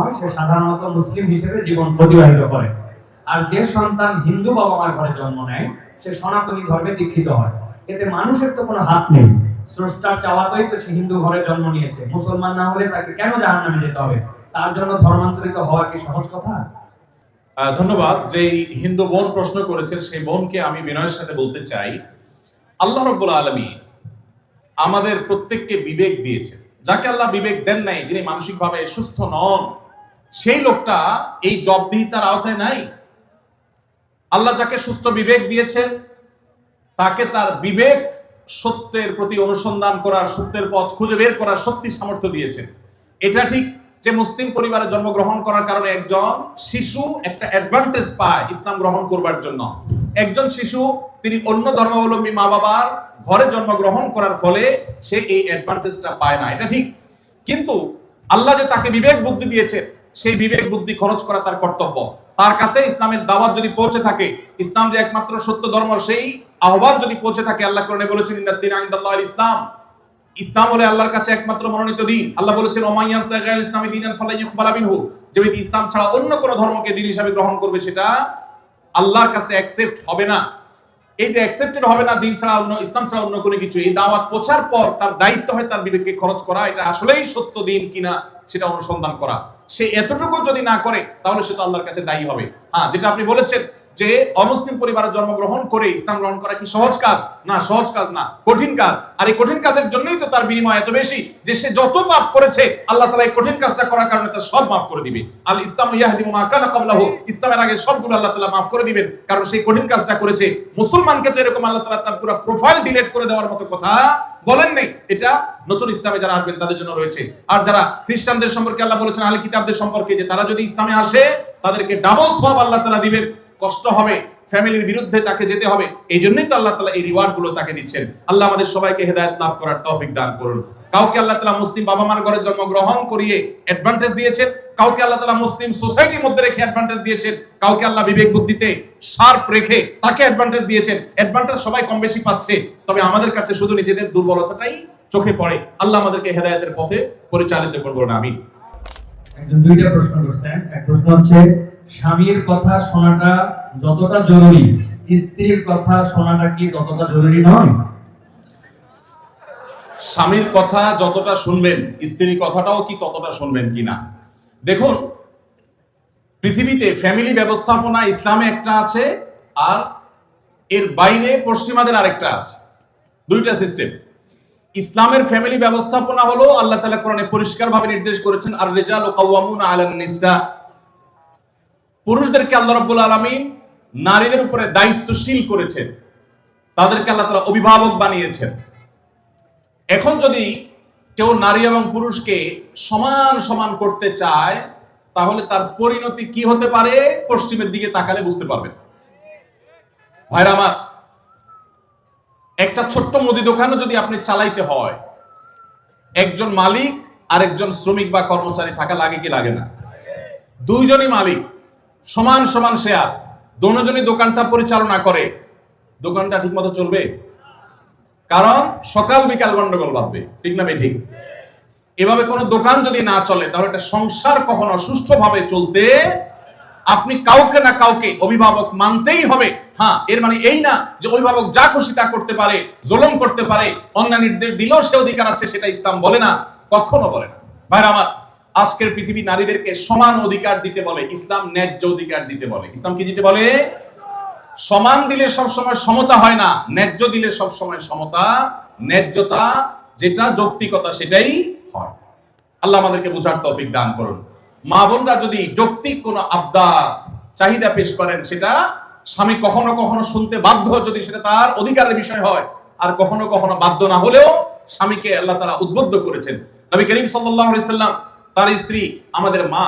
হয় সে সাধারণত মুসলিম হিসেবে জীবন অতিবাহিত করে, আর যে সন্তান হিন্দু বাবা মার ঘরে জন্ম নেয় সে সনাতনী ধর্মে দীক্ষিত হয়। এতে মানুষের তো কোনো হাত নেই, স্রষ্টার চাওয়াতেই তো সে হিন্দু ঘরে জন্ম নিয়েছে। মুসলমান না হলে তাকে কেন জাহান্নামে যেতে হবে? তার জন্য ধর্মান্তরিত হওয়া কি সহজ কথা? ধন্যবাদ। যে হিন্দু বোন প্রশ্ন করেছেন সেই বোনকে আমি বিনয়ের সাথে বলতে চাই, আল্লাহ রাব্বুল আলামিন আমাদের প্রত্যেককে বিবেক দিয়েছেন। যাকে আল্লাহ বিবেক দেন নাই, যিনি মানসিকভাবে সুস্থ নন, সেই লোকটা এই জবাবদিহিতার আওতায় নাই। আল্লাহ যাকে সুস্থ বিবেক দিয়েছেন তাকে তার বিবেক সত্যের প্রতি অনুসন্ধান করার, সত্যের পথ খুঁজে বের করার শক্তি সামর্থ্য দিয়েছেন। এটা ঠিক যে মুসলিম পরিবারে জন্মগ্রহণ করার কারণে একজন শিশু একটা অ্যাডভান্টেজ পায় ইসলাম গ্রহণ করবার জন্য। একজন শিশু তিনি অন্য ধর্মাবলম্বী মা বাবার ঘরে জন্মগ্রহণ করার ফলে সে এই অ্যাডভান্টেজটা পায় না, এটা ঠিক। কিন্তু আল্লাহ যে তাকে বিবেক বুদ্ধি দিয়েছেন, সেই বিবেক বুদ্ধি খরচ করা তার কর্তব্য। তার কাছে ইসলামের দাওয়াত যদি পৌঁছে থাকে, ইসলাম যে একমাত্র সত্য ধর্ম সেই আহ্বান যদি পৌঁছে থাকে, আল্লাহ কোরআনে বলেছেন ইন্নাদ-দীনা ইনদাল্লাহিল ইসলাম, ইসলাম হলো আল্লাহর কাছে একমাত্র মনোনীত দিন। আল্লাহ বলেছেন ওয়া মান ইয়াবতাগি গায়রাল ইসলামি দীনান ফালান ইউকবালা মিনহু, যে ব্যক্তি ইসলাম ছাড়া অন্য কোন ধর্মকে দ্বীন হিসেবে গ্রহণ করবে সেটা আল্লাহর কাছে অ্যাকসেপ্ট হবে না। এই যে অ্যাকসেপ্টেড হবে না দিন ছাড়া অন্য, ইসলাম ছাড়া অন্য কোনো কিছু, এই দাওয়াত পৌঁছার পর তার দায়িত্ব হয় তার বিবেককে খরচ করা, এটা আসলেই সত্য দিন কিনা সেটা অনুসন্ধান করা। সে এতটুকু যদি না করে তাহলে সে তো আল্লাহর কাছে দায়ী হবে। হ্যাঁ, যেটা আপনি বলেছেন যে অমুসলিম পরিবারে জন্মগ্রহণ করে ইসলাম গ্রহণ করা কি সহজ কাজ? না, সহজ কাজ না, কঠিন কাজ। আর এই কঠিন কাজের জন্যই তো তার বিনিময় এত বেশি যে সে যত পাপ করেছে আল্লাহ তাআলা এই কঠিন কাজটা করার কারণে তার সব মাফ করে দিবে। আল ইসলামু ইয়াহদিমু মা কানা ক্বাবলাহু, ইসলামের আগে সবগুলো আল্লাহ তাআলা মাফ করে দিবেন, কারণ সেই কঠিন কাজটা করেছে। মুসলমানকে তো এরকম আল্লাহ তাআলা তার পুরো প্রোফাইল ডিলিট করে দেওয়ার মতো কথা বলেন নাই। এটা নতুন ইসলামে যারা আসবেন তাদের জন্য রয়েছে। আর যারা খ্রিস্টানদের সম্পর্কে আল্লাহ বলেছেন আহলে কিতাবদের সম্পর্কে যে তারা যদি ইসলামে আসে তাদেরকে ডাবল সওয়াব আল্লাহ তাআলা দিবেন, কষ্ট হবে, ফ্যামিলির বিরুদ্ধে তাকে যেতে হবে, এই জন্যই তো আল্লাহ তাআলা এই রিওয়ার্ড গুলো তাকে দিচ্ছেন। আল্লাহ আমাদের সবাইকে হেদায়েত লাভ করার তৌফিক দান করুন। কাউকে আল্লাহ তাআলা মুসলিম বাবা মার ঘরে জন্মগ্রহণ করিয়ে অ্যাডভান্টেজ দিয়েছেন, কাউকে আল্লাহ তাআলা মুসলিম সোসাইটির মধ্যে রেখে অ্যাডভান্টেজ দিয়েছেন, কাউকে আল্লাহ বিবেক বুদ্ধিতে শার্প রেখে তাকে অ্যাডভান্টেজ দিয়েছেন। অ্যাডভান্টেজ সবাই কম বেশি পাচ্ছে, তবে আমাদের কাছে শুধু নিজেদের দুর্বলতাটাই চোখে পড়ে। আল্লাহ আমাদেরকে হেদায়েতের পথে পরিচালিত করবেন, আমিন। একজন দুইটা প্রশ্ন করছেন। এক প্রশ্ন হচ্ছে স্বামীর কথা শোনাটা যতটা জরুরি, স্ত্রীর কথা শোনাটা কি ততটা জরুরি নয়? স্বামীর কথা যতটা শুনবেন স্ত্রীর কথাটাও কি ততটা শুনবেন কিনা? দেখুন, পৃথিবীতে ফ্যামিলি ব্যবস্থাপনা ইসলামে একটা আছে, আর এর বাইরে পশ্চিমাদের আরেকটা আছে। দুইটা সিস্টেম। ইসলামের ফ্যামিলি ব্যবস্থাপনা হলো আল্লাহ তাআলা কোরআনে পরিষ্কারভাবে নির্দেশ করেছেন আর রিজালু কাওয়ামুনা আলান নিসা, পুরুষদেরকে আল্লাহ রাব্বুল আলামিন নারীদের উপরে দায়িত্বশীল করেছেন, তাদেরকে আল্লাহ তাআলা অভিভাবক বানিয়েছেন। এখন যদি কেউ নারী এবং পুরুষকে সমান সমান করতে চায় তাহলে তার পরিণতি কি হতে পারে পশ্চিমের দিকে তাকালে বুঝতে পারবেন। ভাইরা আমার, একটা ছোট্ট মুদি দোকানও যদি আপনি চালাইতে হয়, একজন মালিক আর একজন শ্রমিক বা কর্মচারী থাকা লাগে কি লাগে না? দুইজনই মালিক, সমান সমান শেয়ার, দুজনই দোকানটা পরিচালনা করে, দোকানটা ঠিকমতো চলবে? কারণ সকাল বিকাল গন্ডগোল বাঁধবে, ঠিক না ঠিক? এভাবে কোনো দোকান যদি না চলে তাহলে একটা সংসার কখনো সুষ্ঠুভাবে চলতে আপনি কাউকে না কাউকে অভিভাবক মানতেই হবে। হ্যাঁ, এর মানে এই না যে অভিভাবক যা খুশি তা করতে পারে, জুলুম করতে পারে, অন্যায় নির্দেশ দিলেও সে অধিকার আছে, সেটা ইসলাম বলে না, কখনো বলে না। ভাইরা আমার, আজকের পৃথিবী নারীদেরকে সমান অধিকার দিতে বলে, ইসলাম ন্যায্য অধিকার দিতে বলে। ইসলাম কি দিতে বলে? সমান দিলে সবসময় সমতা হয় না, ন্যায্য দিলে সবসময় সমতা, ন্যায্যতা যেটা যৌক্তিকতা সেটাই হয়। আল্লাহ আমাদেরকে বোঝার তৌফিক দান করুন। মা বোনরা যদি যৌক্তিক কোনো আবদার চাহিদা পেশ করেন, সেটা স্বামী কখনো কখনো শুনতে বাধ্য যদি সেটা তার অধিকারের বিষয় হয়, আর কখনো কখনো বাধ্য না হলেও স্বামীকে আল্লাহ তাআলা উদ্বুদ্ধ করেছেন। নবী করিম সাল্লাল্লাহু আলাইহি সাল্লাম তার স্ত্রী আমাদের মা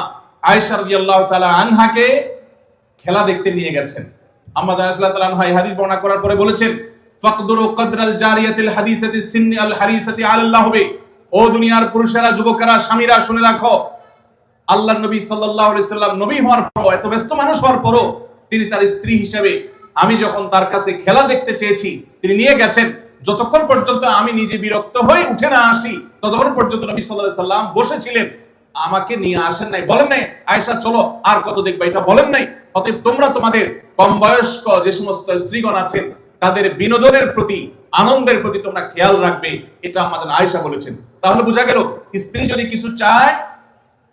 আয়েশা রাদিয়াল্লাহু তাআলা আনহাকে খেলা দেখতে নিয়ে গেছেন। আম্মা জানা রাদিয়াল্লাহু তাআলা আনহা এই হাদিস বর্ণনা করার পরে বলেছেন, ফাকদুরু কদরাল জারিয়াতিল হাদিসাতিস সিন্নি আল হারিসাতি আলাল্লাহ বে, ও দুনিয়ার পুরুষেরা, যুবকেরা, স্বামীরা শুনে রাখো, আল্লাহর নবী সাল্লাল্লাহু আলাইহি সাল্লাম নবী হওয়ার পর, এত ব্যস্ত মানুষ হওয়ার পরও তিনি তার স্ত্রী হিসেবে আমি যখন তার কাছে খেলা দেখতে চেয়েছি তিনি নিয়ে গেছেন, যতক্ষণ পর্যন্ত আমি নিজে বিরক্ত হয়ে উঠে না আসি ততক্ষণ পর্যন্ত নবী সাল্লাল্লাহু আলাইহি সাল্লাম বসেছিলেন। আমাকে নিয়ে আসেন নাই, বলেন নাই আয়েশা চলো আর কত দেখবা, এটা বলেন নাই। অতএব তোমরা তোমাদের কম বয়স্ক যে সমস্ত স্ত্রীগণ আছেন তাদের বিনোদনের প্রতি, আনন্দের প্রতি তোমরা খেয়াল রাখবে, এটা আমাদের আয়েশা বলেছেন। তাহলে বোঝা গেল স্ত্রী যদি কিছু চায়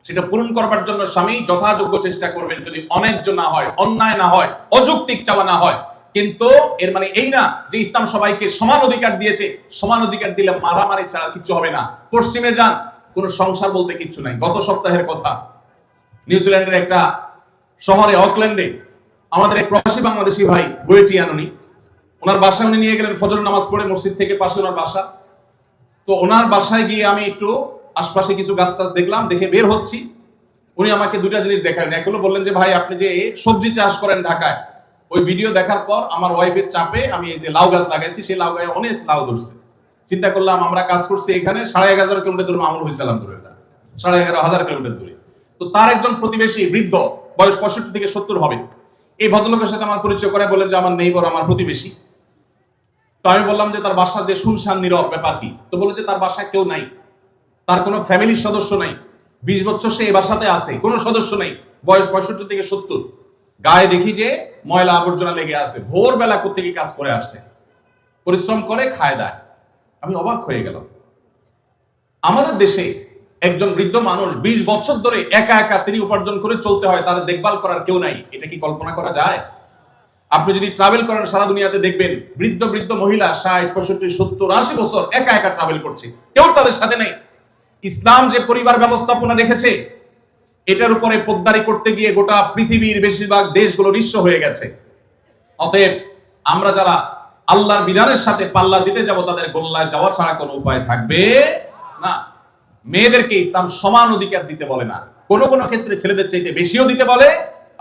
সেটা পূরণ করবার জন্য স্বামী যথাযোগ্য চেষ্টা করবেন, যদি অন্যায্য না হয়, অন্যায় না হয়, অযৌক্তিক চাওয়া না হয়। কিন্তু এর মানে এই না যে ইসলাম সবাইকে সমান অধিকার দিয়েছে, সমান অধিকার দিলে মারামারি ছাড়া কিছু হবে না। পশ্চিমে যান, কোনো সংসার বলতে কিচ্ছু নাই। গত সপ্তাহের কথা, নিউজিল্যান্ডের একটা শহরে অকল্যান্ডে আমাদের এক প্রবাসী বাংলাদেশি ভাই বুয়েটি আনুনি, ওনার বাসায় উনি নিয়ে গেলেন ফজর নামাজ পড়ে, মসজিদ থেকে পাশে ওনার বাসা। তো ওনার বাসায় গিয়ে আমি একটু আশপাশে কিছু গাছ টাছ দেখলাম, দেখে বের হচ্ছি। উনি আমাকে দুটা জিনিস দেখালেন। এক হলো বললেন যে ভাই আপনি যে সবজি চাষ করেন ঢাকায়, ওই ভিডিও দেখার পর আমার ওয়াইফের চাপে আমি এই যে লাউ গাছ লাগাইছি, সেই লাউ গায়ে অনেক লাউ ধরছে। চিন্তা করলাম আমরা কাজ করছি এখানে 11,500 কিলোমিটার দূরে, মামুল হয়েছিলাম দূরে, 11,500 কিলোমিটার দূরে। তো তার একজন প্রতিবেশী বৃদ্ধ, বয়স 65 থেকে 70 হবে, এই ভদ্রলোকের সাথে আমার পরিচয় করে বললেন যে আমার নেইবর, আমার প্রতিবেশী। তো আমি বললাম যে তার বাসা যে শুনশান নীরব, ব্যাপার কি? তো বলল যে তার বাসায় কেউ নাই, তার কোনো ফ্যামিলির সদস্য নাই, 20 বছর সে এই বাসাতে আছে, কোনো সদস্য নেই, বয়স 65 থেকে 70। গায়ে দেখি যে ময়লা আবর্জনা লেগে আছে, ভোরবেলা কোত্থেকে কাজ করে আসছে, পরিশ্রম করে খায় দায়। আমি অবাক হয়ে গেলাম। আমাদের দেশে একজন বৃদ্ধ মানুষ 20 বছর ধরে একা একা তিনি উপার্জন করে চলতে হয়, তার দেখভাল করার কেউ নাই। এটা কি কল্পনা করা যায়? আপনি যদি ট্রাভেল করেন সারা দুনিয়াতে দেখবেন বৃদ্ধ বৃদ্ধ মহিলা 60, 65, 70, 80 বছর একা একা ট্রাভেল করছে, কেউ তাদের সাথে নেই। ইসলাম যে পরিবার ব্যবস্থাপনা রেখেছে, এটার উপরে পোদ্দারি করতে গিয়ে গোটা পৃথিবীর বেশিরভাগ দেশগুলো নিঃস্ব হয়ে গেছে। অতএব আমরা যারা আল্লাহর বিধানের সাথে পাল্লা দিতে যাব, তাদের গোল্লায় যাওয়া ছাড়া কোনো উপায় থাকবে না। মেয়েদেরকে ইসলাম সমান অধিকার দিতে বলে না, কোন কোন ক্ষেত্রে ছেলেদের চাইতে বেশিও দিতে বলে,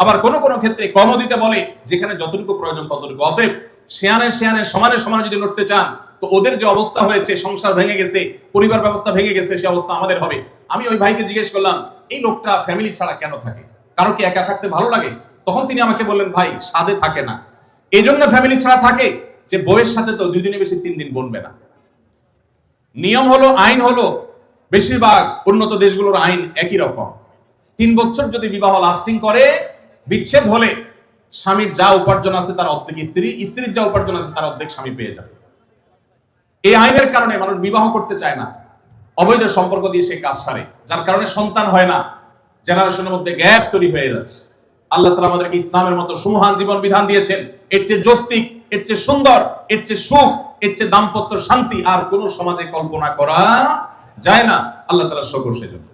আবার কোন কোন ক্ষেত্রে কমও দিতে বলে, যেখানে যতটুকু প্রয়োজন ততটুকু। অতএব শিয়ানে সমানে সমানে যদি লড়তে চান, তো ওদের যে অবস্থা হয়েছে, সংসার ভেঙে গেছে, পরিবার ব্যবস্থা ভেঙে গেছে, সে অবস্থা আমাদের হবে। আমি ওই ভাইকে জিজ্ঞেস করলাম এই লোকটা ফ্যামিলি ছাড়া কেন থাকে, কারো কি একা থাকতে ভালো লাগে? তখন তিনি আমাকে বললেন ভাই সাধে থাকে না, এই জন্য ফ্যামিলি ছাড়া থাকে যে বউয়ের সাথে তো 2 দিনে বেশি 3 দিন বনবে না। নিয়ম হলো, আইন হলো, বেশিরভাগ উন্নত দেশগুলোর আইন একই রকম। 3 বছর যদি বিবাহ লাস্টিং করে, বিচ্ছেদ হলে স্বামীর যা উপার্জন আছে তার অর্ধেক স্ত্রীর যা উপার্জন আছে তার অর্ধেক স্বামী পেয়ে যাবে। এই আইনের কারণে মানুষ বিবাহ করতে চায় না, অবৈধ সম্পর্ক দিয়ে সে কাজ সারে, যার কারণে সন্তান হয় না, জেনারেশনের মধ্যে গ্যাপ তৈরি হয়ে যাচ্ছে। আল্লাহ তাআলা আমাদেরকে ইসলামের মতো সুমহান জীবন বিধান দিয়েছেন, এর চেয়ে যৌক্তিক, এর চেয়ে সুন্দর, এর চেয়ে সুখ, এর চেয়ে দাম্পত্য শান্তি আর কোন সমাজে কল্পনা করা যায় না। আল্লাহ তাআলা শুকর সেজন্য।